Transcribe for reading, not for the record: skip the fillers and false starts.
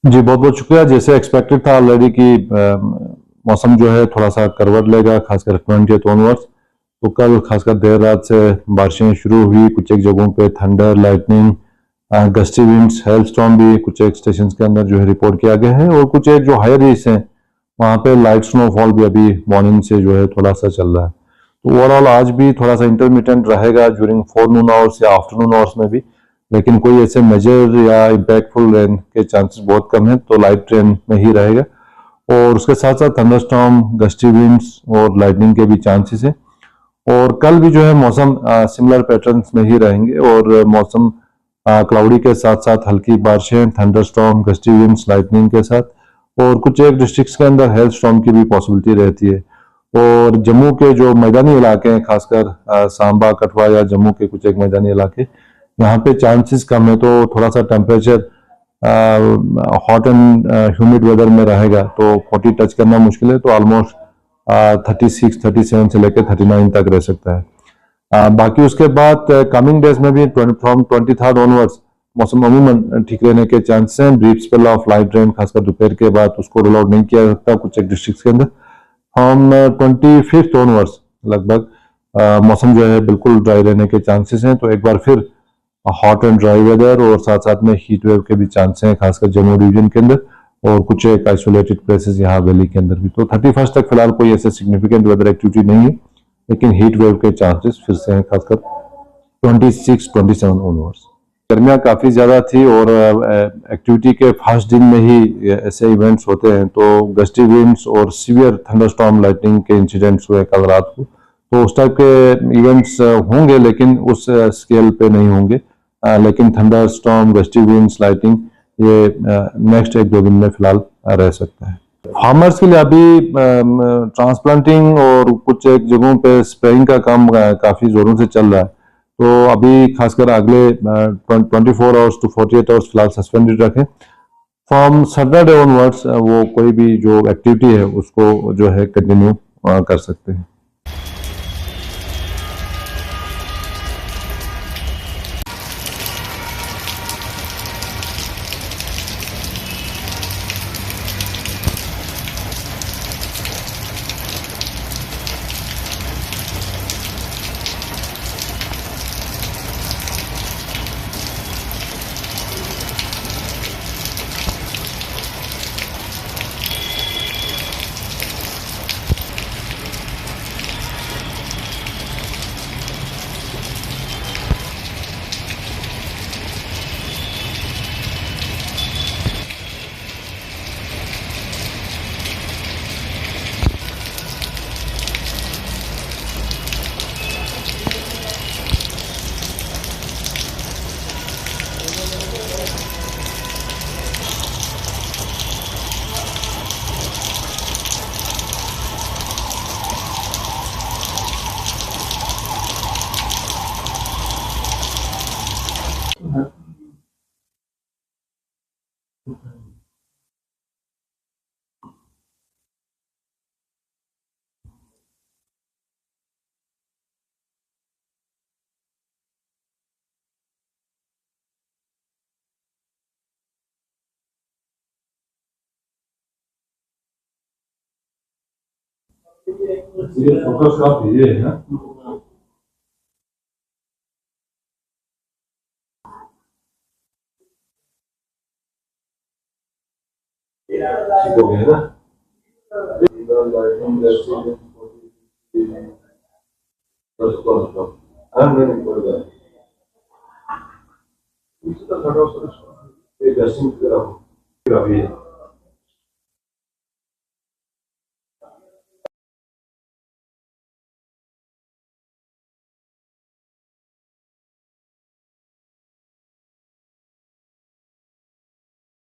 जी बहुत बहुत शुक्रिया। जैसे एक्सपेक्टेड था ऑलरेडी कि मौसम जो है थोड़ा सा करवट लेगा, खासकर 20 ऑनवर्ड्स। तो कल खासकर देर रात से बारिशें शुरू हुई, कुछ एक जगहों पे thunder, lightning, gusty winds, hello storm भी कुछ एक स्टेशन के अंदर जो है रिपोर्ट किया गया है। और कुछ एक जो हायर रीच हैं वहाँ पे लाइट स्नोफॉल भी अभी मॉर्निंग से जो है थोड़ा सा चल रहा है। तो ओवरऑल आज भी थोड़ा सा इंटरमीडिएट रहेगा ड्यूरिंग फोरनून आवर्स या आफ्टरनून आवर्स में भी, लेकिन कोई ऐसे मेजर या इम्पैक्टफुल रेन के चांसेस बहुत कम है, तो लाइट रेन में ही रहेगा। और उसके साथ साथ थंडरस्टॉर्म, गस्टी विंड्स और लाइटनिंग के भी चांसेस है। और कल भी जो है मौसम सिमिलर पैटर्न्स में ही रहेंगे और मौसम क्लाउडी के साथ साथ हल्की बारिशें, थंडरस्टॉर्म, गस्टी विंड्स, लाइटनिंग के साथ। और कुछ एक डिस्ट्रिक्ट्स के अंदर हेल स्टॉर्म की भी पॉसिबिलिटी रहती है। और जम्मू के जो मैदानी इलाके हैं, खासकर सांबा, कठुआ या जम्मू के कुछ एक मैदानी इलाके, यहाँ पे चांसेस कम है। तो थोड़ा सा temperature hot and humid weather में रहेगा, तो 40 टच करना मुश्किल है। तो ऑलमोस्ट 36, 37 से लेकर 39 तक रह सकता है। बाकी उसके बाद कमिंग डेज में भी फ्रॉम 23 ऑनवर्ड्स मौसम अमूमन ठीक रहने के चांसेस हैं। Brief spell of light rain खासकर दोपहर के बाद उसको रोल आउट नहीं किया जा सकता कुछ एक डिस्ट्रिक्ट के अंदर। फ्रॉम 25 ऑनवर्ड्स लगभग मौसम जो है बिल्कुल ड्राई रहने के चांसेस हैं। तो एक बार फिर हॉट एंड ड्राई वेदर और साथ साथ में हीट वेव के भी चांस हैं, खासकर जम्मू डिवीजन के अंदर और कुछ एक आइसोलेटेड प्लेसेस यहाँ वैली के अंदर भी। तो 31 तक फिलहाल कोई ऐसे सिग्निफिकेंट वेदर एक्टिविटी नहीं है, लेकिन हीट वेव के चांसेस फिर से हैं, खासकर 26, 27 ऑनवर्ड्स। गर्मियाँ काफ़ी ज़्यादा थी और एक्टिविटी के फर्स्ट दिन में ही ऐसे इवेंट्स होते हैं। तो गस्टी विंड्स और सीवियर थंडरस्टॉर्म लाइटनिंग के इंसिडेंट्स हुए कल रात को। तो उस टाइप के इवेंट्स होंगे, लेकिन उस स्केल पे नहीं होंगे। लेकिन thunder storm, gusty winds, lighting ये नेक्स्ट एक दो दिन में फिलहाल रह सकता है। फार्मर्स के लिए अभी ट्रांसप्लांटिंग और कुछ एक जगहों पे स्प्रेइंग का काम काफी जोरों से चल रहा है। तो अभी खासकर अगले 24 आवर्स टू 48 आवर्स फिलहाल सस्पेंडेड रखें। फ्रॉम सैटरडे ऑनवर्ड्स वो कोई भी जो एक्टिविटी है उसको जो है कंटिन्यू कर सकते हैं। ये फोटोज आप भेजे हैं ना? ठीक हो गया ना? हाँ नहीं पड़ेगा। इसका खड़ा हो सकता है। ये दर्शन करा हो।